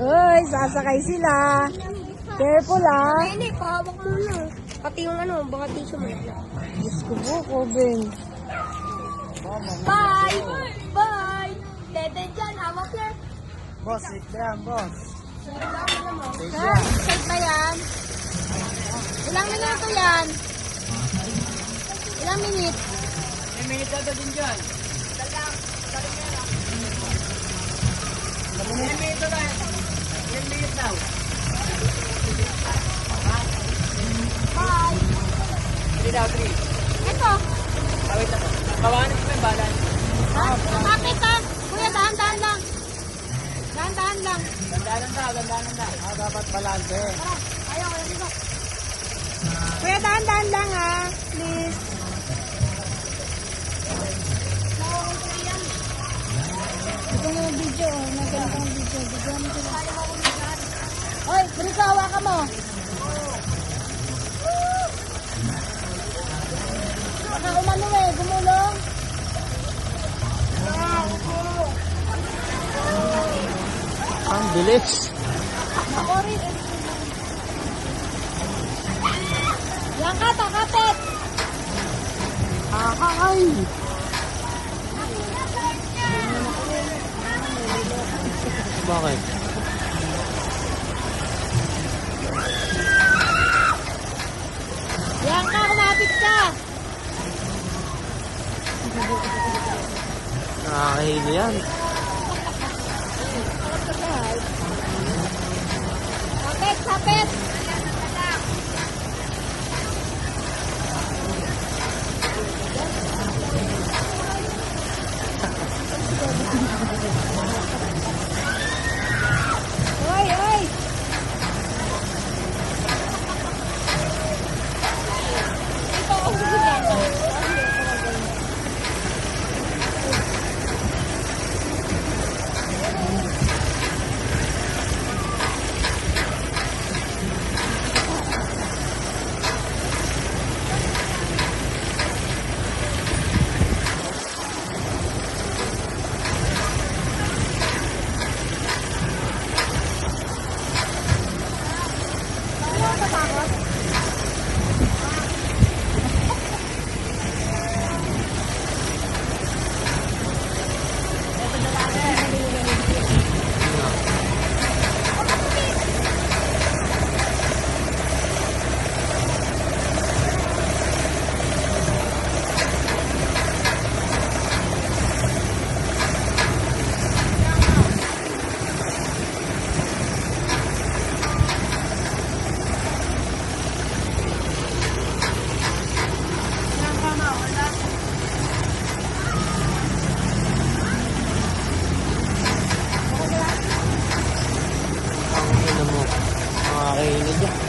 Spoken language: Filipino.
Uy, sasakay sila. Careful ah. Hindi, pahawak mo na. Pati yung baka tissue mo. Diyos ko po, Ben. Bye! Bye! Dede dyan, hawak na. Boss, sit down, boss. Ha? Safe ba yan? Ilang minuto yan? Ilang minute? May minute na din dyan. May minute na. 10 minutes daw. Bye! 3 daw, 3. Ito. Wait na po. Kawanan ko yung balan. Ha? Kapit ha? Kuya, dahan-dahan lang. Dahan-dahan lang. Dandanan daw. Dapat balance. Tara, ayaw ko dito. Kuya, dahan-dahan lang ha. Please. Ito na yung video. Nagano ang video. Bigyan mo sila. Hoy, Brisa, hawakan mo. Baka umano gumulong. Ang bilis. Ako rin. Yan ka, takapit. Ay! Bakit? Yan ka, kumapit ka. Nakakahilo yan. Kapit, kapit. Oy, oy. Ito ang sigurado. Ang ino mo. Nakakahilo dyan.